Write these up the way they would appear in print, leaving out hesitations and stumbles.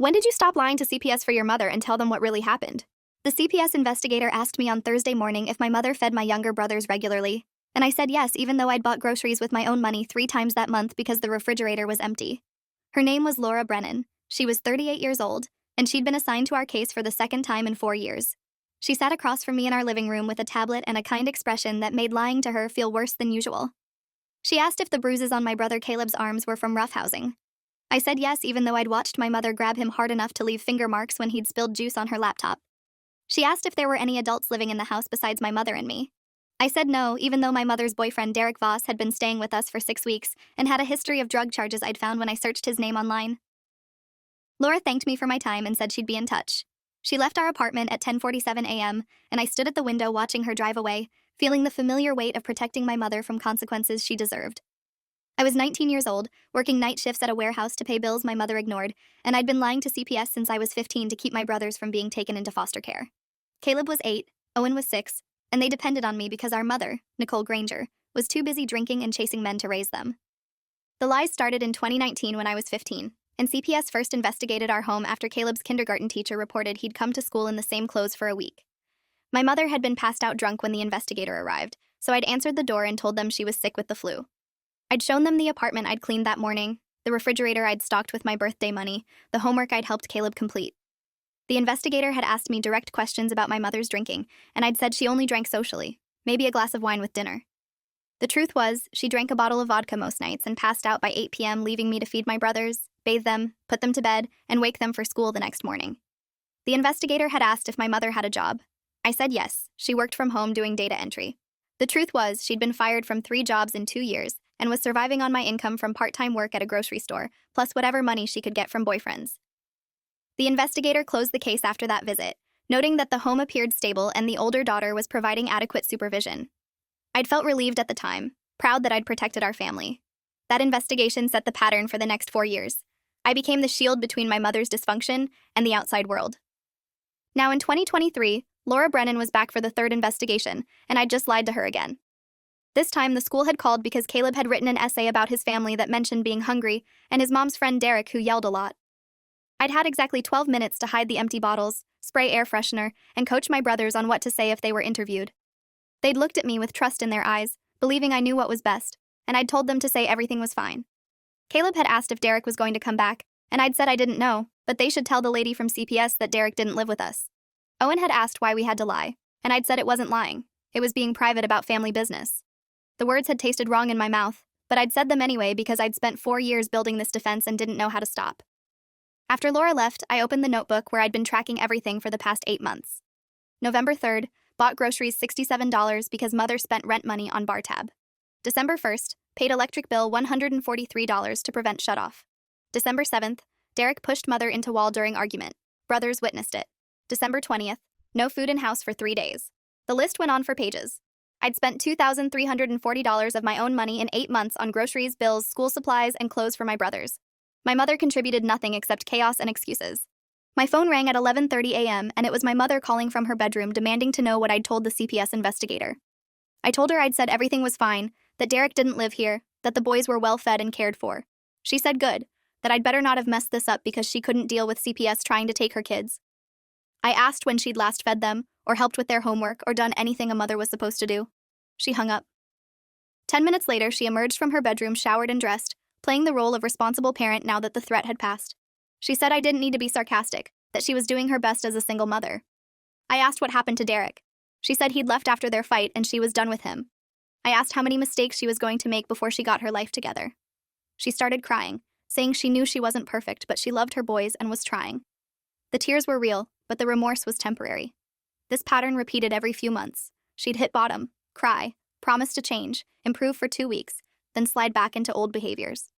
When did you stop lying to CPS for your mother and tell them what really happened? The CPS investigator asked me on Thursday morning if my mother fed my younger brothers regularly, and I said yes, even though I'd bought groceries with my own money 3 times that month because the refrigerator was empty. Her name was Laura Brennan. She was 38 years old, and she'd been assigned to our case for the second time in 4 years. She sat across from me in our living room with a tablet and a kind expression that made lying to her feel worse than usual. She asked if the bruises on my brother Caleb's arms were from roughhousing. I said yes, even though I'd watched my mother grab him hard enough to leave finger marks when he'd spilled juice on her laptop. She asked if there were any adults living in the house besides my mother and me. I said no, even though my mother's boyfriend Derek Voss had been staying with us for 6 weeks and had a history of drug charges I'd found when I searched his name online. Laura thanked me for my time and said she'd be in touch. She left our apartment at 10:47 a.m., and I stood at the window watching her drive away, feeling the familiar weight of protecting my mother from consequences she deserved. I was 19 years old, working night shifts at a warehouse to pay bills my mother ignored, and I'd been lying to CPS since I was 15 to keep my brothers from being taken into foster care. Caleb was 8, Owen was 6, and they depended on me because our mother, Nicole Granger, was too busy drinking and chasing men to raise them. The lies started in 2019 when I was 15, and CPS first investigated our home after Caleb's kindergarten teacher reported he'd come to school in the same clothes for a week. My mother had been passed out drunk when the investigator arrived, so I'd answered the door and told them she was sick with the flu. I'd shown them the apartment I'd cleaned that morning, the refrigerator I'd stocked with my birthday money, the homework I'd helped Caleb complete. The investigator had asked me direct questions about my mother's drinking, and I'd said she only drank socially, maybe a glass of wine with dinner. The truth was, she drank a bottle of vodka most nights and passed out by 8 p.m., leaving me to feed my brothers, bathe them, put them to bed, and wake them for school the next morning. The investigator had asked if my mother had a job. I said yes, she worked from home doing data entry. The truth was, she'd been fired from 3 jobs in 2 years, and was surviving on my income from part-time work at a grocery store, plus whatever money she could get from boyfriends. The investigator closed the case after that visit, noting that the home appeared stable and the older daughter was providing adequate supervision. I'd felt relieved at the time, proud that I'd protected our family. That investigation set the pattern for the next 4 years. I became the shield between my mother's dysfunction and the outside world. Now in 2023, Laura Brennan was back for the 3rd investigation, and I'd just lied to her again. This time, the school had called because Caleb had written an essay about his family that mentioned being hungry, and his mom's friend Derek, who yelled a lot. I'd had exactly 12 minutes to hide the empty bottles, spray air freshener, and coach my brothers on what to say if they were interviewed. They'd looked at me with trust in their eyes, believing I knew what was best, and I'd told them to say everything was fine. Caleb had asked if Derek was going to come back, and I'd said I didn't know, but they should tell the lady from CPS that Derek didn't live with us. Owen had asked why we had to lie, and I'd said it wasn't lying. It was being private about family business. The words had tasted wrong in my mouth, but I'd said them anyway because I'd spent 4 years building this defense and didn't know how to stop. After Laura left, I opened the notebook where I'd been tracking everything for the past 8 months. November 3rd, bought groceries $67 because mother spent rent money on bar tab. December 1st, paid electric bill $143 to prevent shutoff. December 7th, Derek pushed mother into wall during argument. Brothers witnessed it. December 20th, no food in house for 3 days. The list went on for pages. I'd spent $2,340 of my own money in 8 months on groceries, bills, school supplies, and clothes for my brothers. My mother contributed nothing except chaos and excuses. My phone rang at 11:30 a.m., and it was my mother calling from her bedroom demanding to know what I'd told the CPS investigator. I told her I'd said everything was fine, that Derek didn't live here, that the boys were well fed and cared for. She said good, that I'd better not have messed this up because she couldn't deal with CPS trying to take her kids. I asked when she'd last fed them, or helped with their homework, or done anything a mother was supposed to do. She hung up. 10 minutes later, she emerged from her bedroom showered and dressed, playing the role of responsible parent now that the threat had passed. She said I didn't need to be sarcastic, that she was doing her best as a single mother. I asked what happened to Derek. She said he'd left after their fight and she was done with him. I asked how many mistakes she was going to make before she got her life together. She started crying, saying she knew she wasn't perfect, but she loved her boys and was trying. The tears were real, but the remorse was temporary. This pattern repeated every few months. She'd hit bottom, cry, promise to change, improve for 2 weeks, then slide back into old behaviors.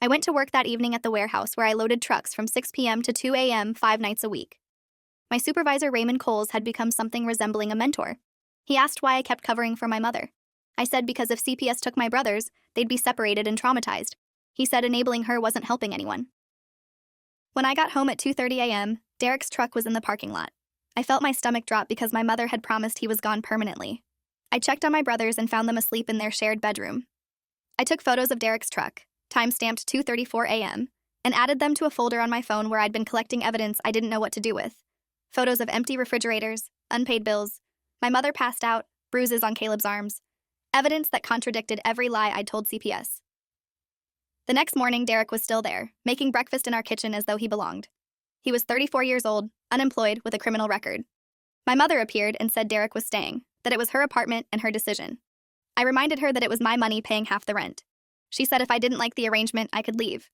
I went to work that evening at the warehouse where I loaded trucks from 6 p.m. to 2 a.m. 5 nights a week. My supervisor, Raymond Coles, had become something resembling a mentor. He asked why I kept covering for my mother. I said because if CPS took my brothers, they'd be separated and traumatized. He said enabling her wasn't helping anyone. When I got home at 2:30 a.m., Derek's truck was in the parking lot. I felt my stomach drop because my mother had promised he was gone permanently. I checked on my brothers and found them asleep in their shared bedroom. I took photos of Derek's truck, time-stamped 2:34 a.m., and added them to a folder on my phone where I'd been collecting evidence I didn't know what to do with. Photos of empty refrigerators, unpaid bills, my mother passed out, bruises on Caleb's arms, evidence that contradicted every lie I'd told CPS. The next morning, Derek was still there, making breakfast in our kitchen as though he belonged. He was 34 years old, unemployed, with a criminal record. My mother appeared and said Derek was staying, that it was her apartment and her decision. I reminded her that it was my money paying half the rent. She said if I didn't like the arrangement, I could leave.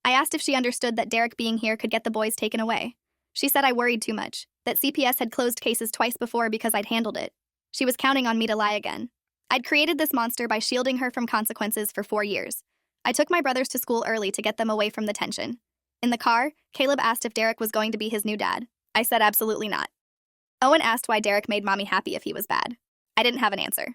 I asked if she understood that Derek being here could get the boys taken away. She said I worried too much, that CPS had closed cases twice before because I'd handled it. She was counting on me to lie again. I'd created this monster by shielding her from consequences for 4 years. I took my brothers to school early to get them away from the tension. In the car, Caleb asked if Derek was going to be his new dad. I said absolutely not. Owen asked why Derek made mommy happy if he was bad. I didn't have an answer.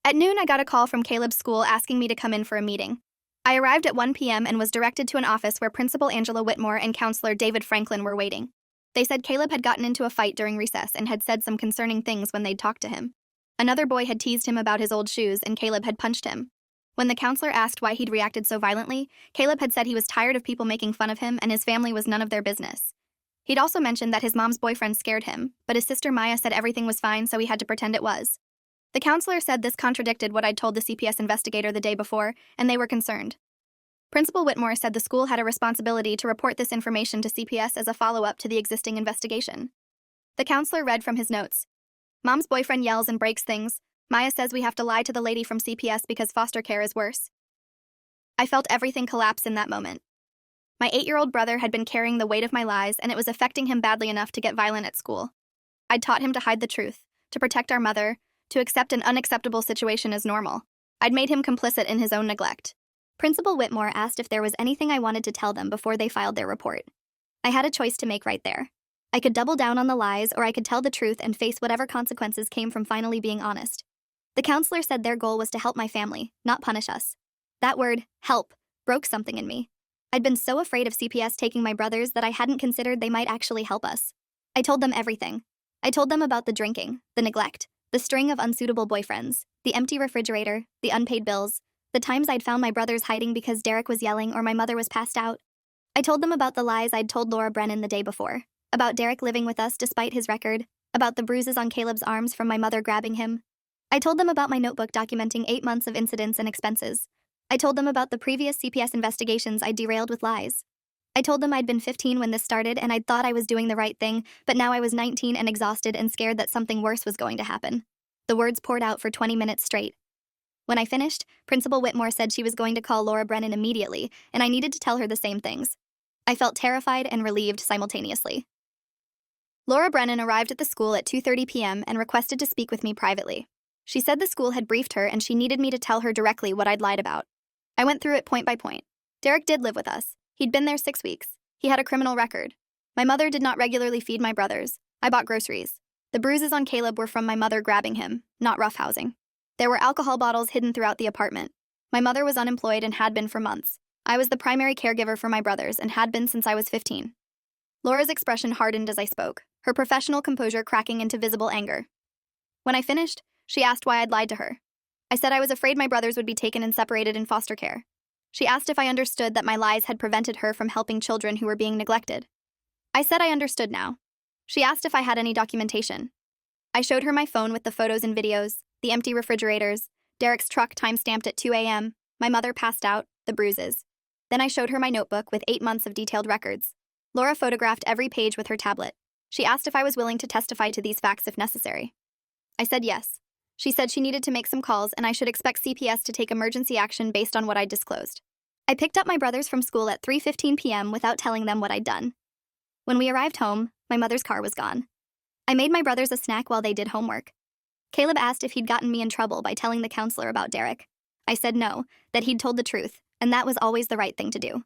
At noon, I got a call from Caleb's school asking me to come in for a meeting. I arrived at 1 p.m. and was directed to an office where Principal Angela Whitmore and Counselor David Franklin were waiting. They said Caleb had gotten into a fight during recess and had said some concerning things when they'd talked to him. Another boy had teased him about his old shoes and Caleb had punched him. When the counselor asked why he'd reacted so violently, Caleb had said he was tired of people making fun of him and his family was none of their business. He'd also mentioned that his mom's boyfriend scared him, but his sister Maya said everything was fine, so he had to pretend it was. The counselor said this contradicted what I'd told the CPS investigator the day before, and they were concerned. Principal Whitmore said the school had a responsibility to report this information to CPS as a follow-up to the existing investigation. The counselor read from his notes. Mom's boyfriend yells and breaks things. Maya says we have to lie to the lady from CPS because foster care is worse. I felt everything collapse in that moment. My 8-year-old brother had been carrying the weight of my lies, and it was affecting him badly enough to get violent at school. I'd taught him to hide the truth, to protect our mother, to accept an unacceptable situation as normal. I'd made him complicit in his own neglect. Principal Whitmore asked if there was anything I wanted to tell them before they filed their report. I had a choice to make right there. I could double down on the lies, or I could tell the truth and face whatever consequences came from finally being honest. The counselor said their goal was to help my family, not punish us. That word, help, broke something in me. I'd been so afraid of CPS taking my brothers that I hadn't considered they might actually help us. I told them everything. I told them about the drinking, the neglect, the string of unsuitable boyfriends, the empty refrigerator, the unpaid bills, the times I'd found my brothers hiding because Derek was yelling or my mother was passed out. I told them about the lies I'd told Laura Brennan the day before, about Derek living with us despite his record, about the bruises on Caleb's arms from my mother grabbing him. I told them about my notebook documenting 8 months of incidents and expenses. I told them about the previous CPS investigations I derailed with lies. I told them I'd been 15 when this started and I'd thought I was doing the right thing, but now I was 19 and exhausted and scared that something worse was going to happen. The words poured out for 20 minutes straight. When I finished, Principal Whitmore said she was going to call Laura Brennan immediately, and I needed to tell her the same things. I felt terrified and relieved simultaneously. Laura Brennan arrived at the school at 2:30 p.m. and requested to speak with me privately. She said the school had briefed her and she needed me to tell her directly what I'd lied about. I went through it point by point. Derek did live with us. He'd been there 6 weeks. He had a criminal record. My mother did not regularly feed my brothers. I bought groceries. The bruises on Caleb were from my mother grabbing him, not roughhousing. There were alcohol bottles hidden throughout the apartment. My mother was unemployed and had been for months. I was the primary caregiver for my brothers and had been since I was 15. Laura's expression hardened as I spoke, her professional composure cracking into visible anger. When I finished, she asked why I'd lied to her. I said I was afraid my brothers would be taken and separated in foster care. She asked if I understood that my lies had prevented her from helping children who were being neglected. I said I understood now. She asked if I had any documentation. I showed her my phone with the photos and videos, the empty refrigerators, Derek's truck time-stamped at 2 a.m., my mother passed out, the bruises. Then I showed her my notebook with 8 months of detailed records. Laura photographed every page with her tablet. She asked if I was willing to testify to these facts if necessary. I said yes. She said she needed to make some calls and I should expect CPS to take emergency action based on what I disclosed. I picked up my brothers from school at 3:15 p.m. without telling them what I'd done. When we arrived home, my mother's car was gone. I made my brothers a snack while they did homework. Caleb asked if he'd gotten me in trouble by telling the counselor about Derek. I said no, that he'd told the truth, and that was always the right thing to do.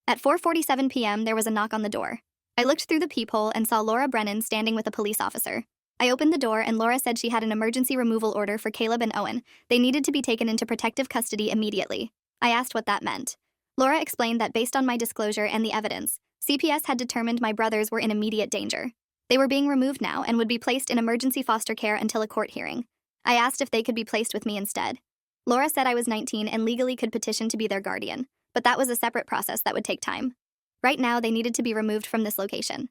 At 4:47 p.m., there was a knock on the door. I looked through the peephole and saw Laura Brennan standing with a police officer. I opened the door and Laura said she had an emergency removal order for Caleb and Owen. They needed to be taken into protective custody immediately. I asked what that meant. Laura explained that based on my disclosure and the evidence, CPS had determined my brothers were in immediate danger. They were being removed now and would be placed in emergency foster care until a court hearing. I asked if they could be placed with me instead. Laura said I was 19 and legally could petition to be their guardian. But that was a separate process that would take time. Right now, they needed to be removed from this location.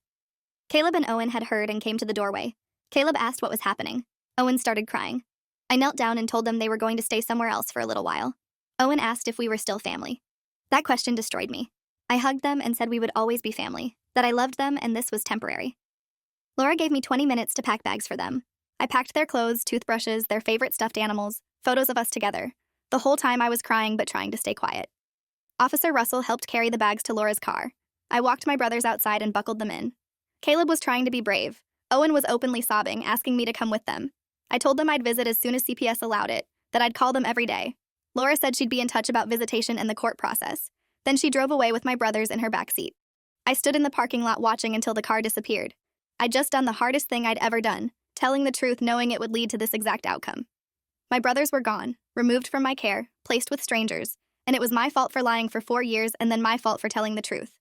Caleb and Owen had heard and came to the doorway. Caleb asked what was happening. Owen started crying. I knelt down and told them they were going to stay somewhere else for a little while. Owen asked if we were still family. That question destroyed me. I hugged them and said we would always be family, that I loved them and this was temporary. Laura gave me 20 minutes to pack bags for them. I packed their clothes, toothbrushes, their favorite stuffed animals, photos of us together. The whole time I was crying but trying to stay quiet. Officer Russell helped carry the bags to Laura's car. I walked my brothers outside and buckled them in. Caleb was trying to be brave. Owen was openly sobbing, asking me to come with them. I told them I'd visit as soon as CPS allowed it, that I'd call them every day. Laura said she'd be in touch about visitation and the court process. Then she drove away with my brothers in her backseat. I stood in the parking lot watching until the car disappeared. I'd just done the hardest thing I'd ever done, telling the truth knowing it would lead to this exact outcome. My brothers were gone, removed from my care, placed with strangers, and it was my fault for lying for 4 years and then my fault for telling the truth.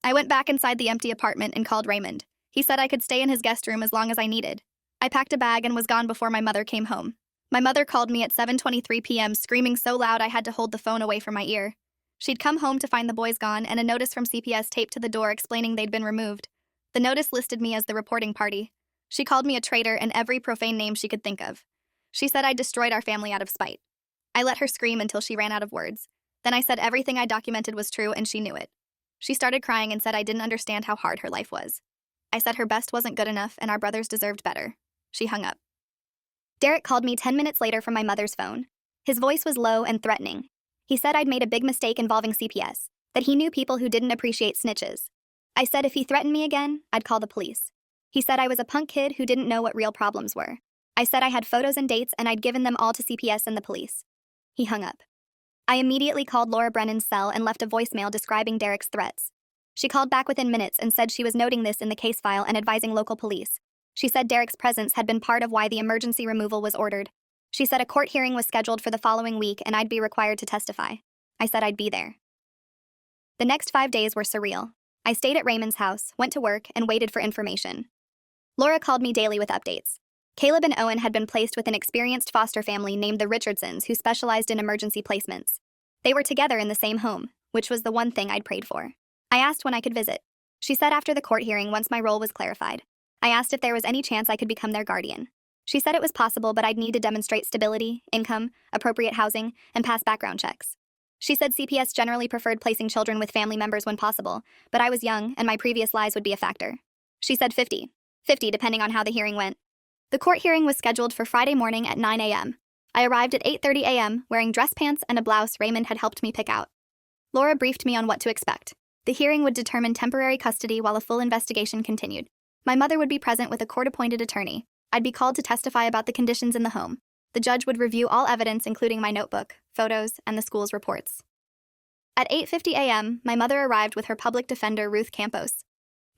I went back inside the empty apartment and called Raymond. He said I could stay in his guest room as long as I needed. I packed a bag and was gone before my mother came home. My mother called me at 7:23 p.m. screaming so loud I had to hold the phone away from my ear. She'd come home to find the boys gone and a notice from CPS taped to the door explaining they'd been removed. The notice listed me as the reporting party. She called me a traitor and every profane name she could think of. She said I destroyed our family out of spite. I let her scream until she ran out of words. Then I said everything I documented was true and she knew it. She started crying and said I didn't understand how hard her life was. I said her best wasn't good enough and our brothers deserved better. She hung up. Derek called me 10 minutes later from my mother's phone. His voice was low and threatening. He said I'd made a big mistake involving CPS, that he knew people who didn't appreciate snitches. I said if he threatened me again, I'd call the police. He said I was a punk kid who didn't know what real problems were. I said I had photos and dates and I'd given them all to CPS and the police. He hung up. I immediately called Laura Brennan's cell and left a voicemail describing Derek's threats. She called back within minutes and said she was noting this in the case file and advising local police. She said Derek's presence had been part of why the emergency removal was ordered. She said a court hearing was scheduled for the following week and I'd be required to testify. I said I'd be there. The next 5 days were surreal. I stayed at Raymond's house, went to work, and waited for information. Laura called me daily with updates. Caleb and Owen had been placed with an experienced foster family named the Richardsons who specialized in emergency placements. They were together in the same home, which was the one thing I'd prayed for. I asked when I could visit. She said after the court hearing once my role was clarified. I asked if there was any chance I could become their guardian. She said it was possible, but I'd need to demonstrate stability, income, appropriate housing, and pass background checks. She said CPS generally preferred placing children with family members when possible, but I was young and my previous lies would be a factor. She said 50 depending on how the hearing went. The court hearing was scheduled for Friday morning at 9 a.m. I arrived at 8:30 a.m. wearing dress pants and a blouse Raymond had helped me pick out. Laura briefed me on what to expect. The hearing would determine temporary custody while a full investigation continued. My mother would be present with a court-appointed attorney. I'd be called to testify about the conditions in the home. The judge would review all evidence including my notebook, photos, and the school's reports. At 8:50 a.m., my mother arrived with her public defender, Ruth Campos.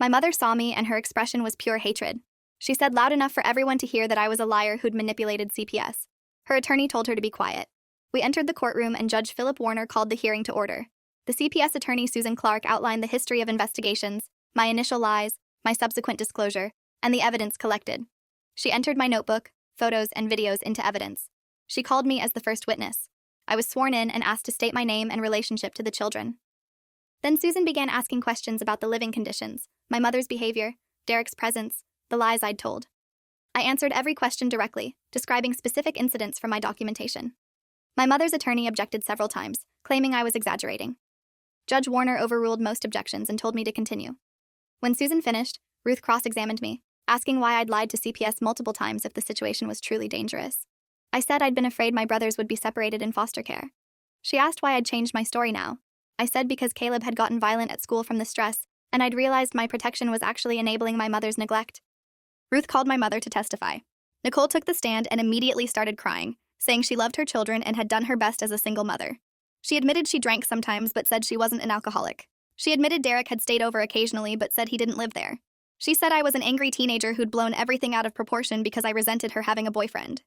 My mother saw me and her expression was pure hatred. She said loud enough for everyone to hear that I was a liar who'd manipulated CPS. Her attorney told her to be quiet. We entered the courtroom and Judge Philip Warner called the hearing to order. The CPS attorney Susan Clark outlined the history of investigations, my initial lies, my subsequent disclosure, and the evidence collected. She entered my notebook, photos, and videos into evidence. She called me as the first witness. I was sworn in and asked to state my name and relationship to the children. Then Susan began asking questions about the living conditions, my mother's behavior, Derek's presence, the lies I'd told. I answered every question directly, describing specific incidents from my documentation. My mother's attorney objected several times, claiming I was exaggerating. Judge Warner overruled most objections and told me to continue. When Susan finished, Ruth cross-examined me, asking why I'd lied to CPS multiple times if the situation was truly dangerous. I said I'd been afraid my brothers would be separated in foster care. She asked why I'd changed my story now. I said because Caleb had gotten violent at school from the stress, and I'd realized my protection was actually enabling my mother's neglect. Ruth called my mother to testify. Nicole took the stand and immediately started crying, saying she loved her children and had done her best as a single mother. She admitted she drank sometimes but said she wasn't an alcoholic. She admitted Derek had stayed over occasionally but said he didn't live there. She said I was an angry teenager who'd blown everything out of proportion because I resented her having a boyfriend.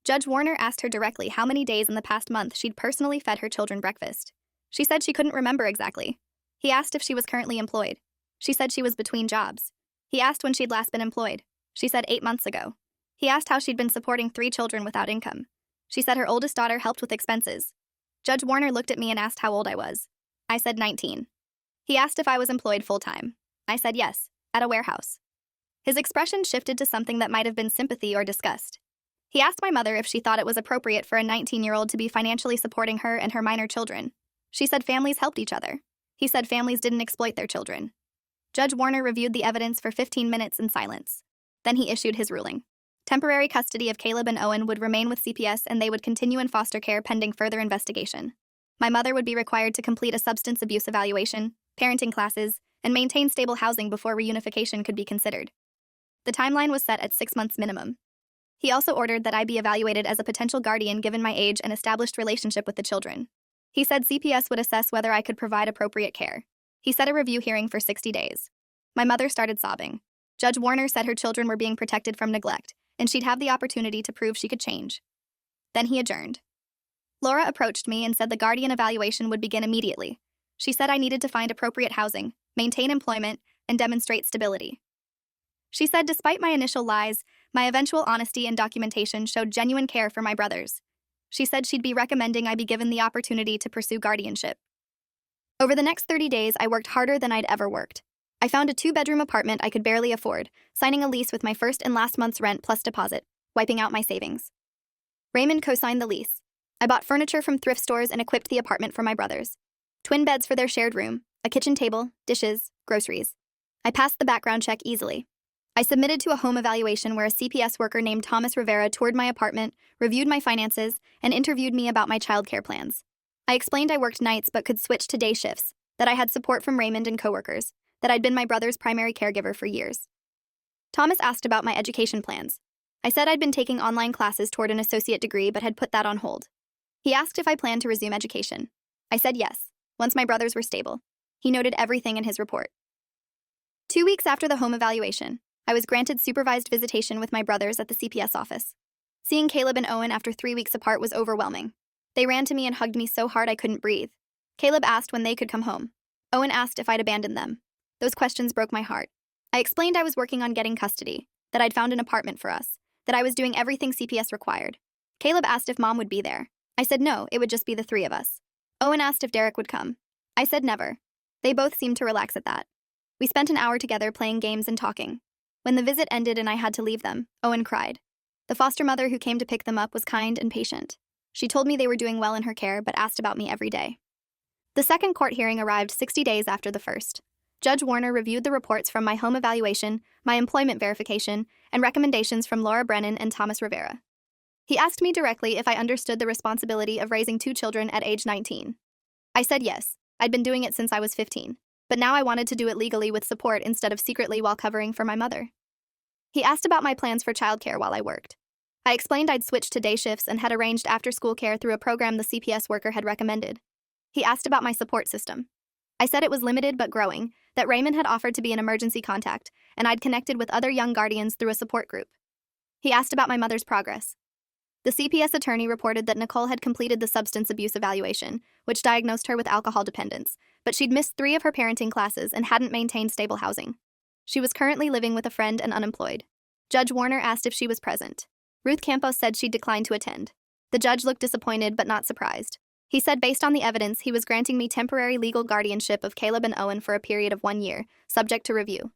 Judge Warner asked her directly how many days in the past month she'd personally fed her children breakfast. She said she couldn't remember exactly. He asked if she was currently employed. She said she was between jobs. He asked when she'd last been employed. She said 8 months ago. He asked how she'd been supporting 3 children without income. She said her oldest daughter helped with expenses. Judge Warner looked at me and asked how old I was. I said 19. He asked if I was employed full-time. I said yes, at a warehouse. His expression shifted to something that might have been sympathy or disgust. He asked my mother if she thought it was appropriate for a 19-year-old to be financially supporting her and her minor children. She said families helped each other. He said families didn't exploit their children. Judge Warner reviewed the evidence for 15 minutes in silence. Then he issued his ruling. Temporary custody of Caleb and Owen would remain with CPS and they would continue in foster care pending further investigation. My mother would be required to complete a substance abuse evaluation, parenting classes, and maintain stable housing before reunification could be considered. The timeline was set at 6 months minimum. He also ordered that I be evaluated as a potential guardian given my age and established relationship with the children. He said CPS would assess whether I could provide appropriate care. He set a review hearing for 60 days. My mother started sobbing. Judge Warner said her children were being protected from neglect, and she'd have the opportunity to prove she could change. Then he adjourned. Laura approached me and said the guardian evaluation would begin immediately. She said I needed to find appropriate housing, maintain employment, and demonstrate stability. She said despite my initial lies, my eventual honesty and documentation showed genuine care for my brothers. She said she'd be recommending I be given the opportunity to pursue guardianship. Over the next 30 days, I worked harder than I'd ever worked. I found a 2-bedroom apartment I could barely afford, signing a lease with my first and last month's rent plus deposit, wiping out my savings. Raymond co-signed the lease. I bought furniture from thrift stores and equipped the apartment for my brothers. Twin beds for their shared room, a kitchen table, dishes, groceries. I passed the background check easily. I submitted to a home evaluation where a CPS worker named Thomas Rivera toured my apartment, reviewed my finances, and interviewed me about my childcare plans. I explained I worked nights but could switch to day shifts, that I had support from Raymond and coworkers, that I'd been my brother's primary caregiver for years. Thomas asked about my education plans. I said I'd been taking online classes toward an associate degree but had put that on hold. He asked if I planned to resume education. I said yes, once my brothers were stable. He noted everything in his report. 2 weeks after the home evaluation, I was granted supervised visitation with my brothers at the CPS office. Seeing Caleb and Owen after 3 weeks apart was overwhelming. They ran to me and hugged me so hard I couldn't breathe. Caleb asked when they could come home. Owen asked if I'd abandoned them. Those questions broke my heart. I explained I was working on getting custody, that I'd found an apartment for us, that I was doing everything CPS required. Caleb asked if Mom would be there. I said no, it would just be the 3 of us. Owen asked if Derek would come. I said never. They both seemed to relax at that. We spent an hour together playing games and talking. When the visit ended and I had to leave them, Owen cried. The foster mother who came to pick them up was kind and patient. She told me they were doing well in her care but asked about me every day. The second court hearing arrived 60 days after the first. Judge Warner reviewed the reports from my home evaluation, my employment verification, and recommendations from Laura Brennan and Thomas Rivera. He asked me directly if I understood the responsibility of raising 2 children at age 19. I said yes, I'd been doing it since I was 15, but now I wanted to do it legally with support instead of secretly while covering for my mother. He asked about my plans for childcare while I worked. I explained I'd switched to day shifts and had arranged after-school care through a program the CPS worker had recommended. He asked about my support system. I said it was limited but growing, that Raymond had offered to be an emergency contact, and I'd connected with other young guardians through a support group. He asked about my mother's progress. The CPS attorney reported that Nicole had completed the substance abuse evaluation, which diagnosed her with alcohol dependence, but she'd missed 3 of her parenting classes and hadn't maintained stable housing. She was currently living with a friend and unemployed. Judge Warner asked if she was present. Ruth Campos said she'd declined to attend. The judge looked disappointed but not surprised. He said based on the evidence, he was granting me temporary legal guardianship of Caleb and Owen for a period of 1 year, subject to review.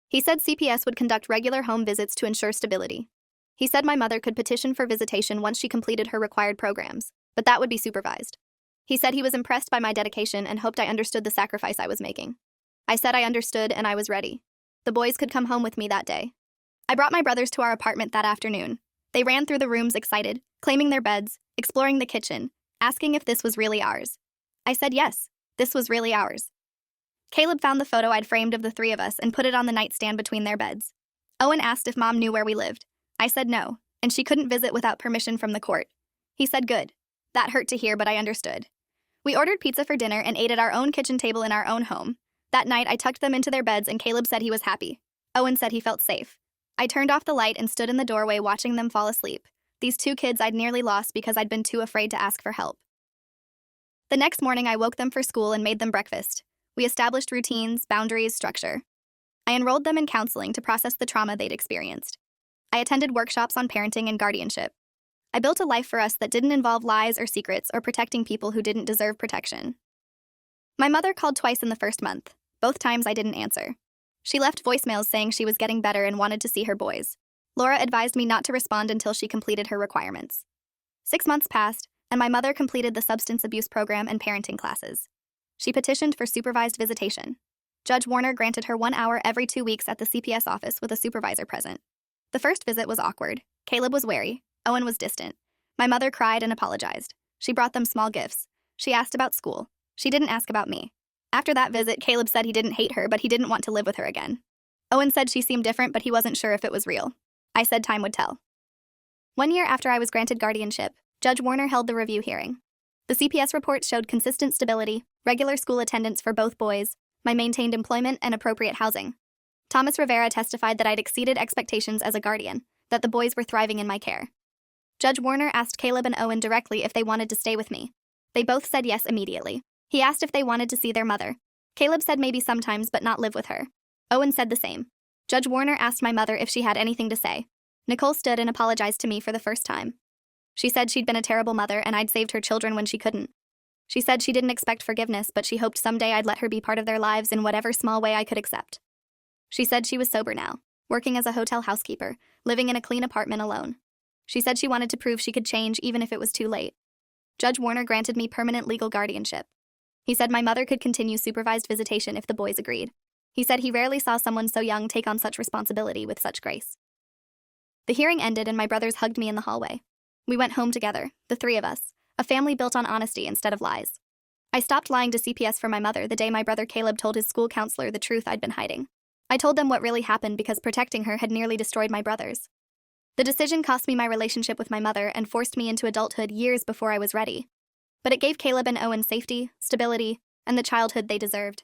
He said CPS would conduct regular home visits to ensure stability. He said my mother could petition for visitation once she completed her required programs, but that would be supervised. He said he was impressed by my dedication and hoped I understood the sacrifice I was making. I said I understood and I was ready. The boys could come home with me that day. I brought my brothers to our apartment that afternoon. They ran through the rooms excited, claiming their beds, exploring the kitchen, asking if this was really ours. I said yes, this was really ours. Caleb found the photo I'd framed of the 3 of us and put it on the nightstand between their beds. Owen asked if Mom knew where we lived. I said no, and she couldn't visit without permission from the court. He said good. That hurt to hear, but I understood. We ordered pizza for dinner and ate at our own kitchen table in our own home. That night, I tucked them into their beds and Caleb said he was happy. Owen said he felt safe. I turned off the light and stood in the doorway watching them fall asleep. These 2 kids I'd nearly lost because I'd been too afraid to ask for help. The next morning, I woke them for school and made them breakfast. We established routines, boundaries, structure. I enrolled them in counseling to process the trauma they'd experienced. I attended workshops on parenting and guardianship. I built a life for us that didn't involve lies or secrets or protecting people who didn't deserve protection. My mother called twice in the first month. Both times I didn't answer. She left voicemails saying she was getting better and wanted to see her boys. Laura advised me not to respond until she completed her requirements. 6 months passed, and my mother completed the substance abuse program and parenting classes. She petitioned for supervised visitation. Judge Warner granted her 1 hour every 2 weeks at the CPS office with a supervisor present. The first visit was awkward. Caleb was wary. Owen was distant. My mother cried and apologized. She brought them small gifts. She asked about school. She didn't ask about me. After that visit, Caleb said he didn't hate her, but he didn't want to live with her again. Owen said she seemed different, but he wasn't sure if it was real. I said time would tell. 1 year after I was granted guardianship, Judge Warner held the review hearing. The CPS reports showed consistent stability, regular school attendance for both boys, my maintained employment, and appropriate housing. Thomas Rivera testified that I'd exceeded expectations as a guardian, that the boys were thriving in my care. Judge Warner asked Caleb and Owen directly if they wanted to stay with me. They both said yes immediately. He asked if they wanted to see their mother. Caleb said maybe sometimes, but not live with her. Owen said the same. Judge Warner asked my mother if she had anything to say. Nicole stood and apologized to me for the first time. She said she'd been a terrible mother and I'd saved her children when she couldn't. She said she didn't expect forgiveness, but she hoped someday I'd let her be part of their lives in whatever small way I could accept. She said she was sober now, working as a hotel housekeeper, living in a clean apartment alone. She said she wanted to prove she could change even if it was too late. Judge Warner granted me permanent legal guardianship. He said my mother could continue supervised visitation if the boys agreed. He said he rarely saw someone so young take on such responsibility with such grace. The hearing ended and my brothers hugged me in the hallway. We went home together, the three of us, a family built on honesty instead of lies. I stopped lying to CPS for my mother the day my brother Caleb told his school counselor the truth I'd been hiding. I told them what really happened because protecting her had nearly destroyed my brothers. The decision cost me my relationship with my mother and forced me into adulthood years before I was ready. But it gave Caleb and Owen safety, stability, and the childhood they deserved.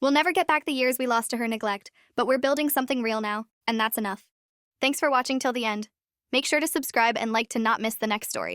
We'll never get back the years we lost to her neglect, but we're building something real now, and that's enough. Thanks for watching till the end. Make sure to subscribe and like to not miss the next story.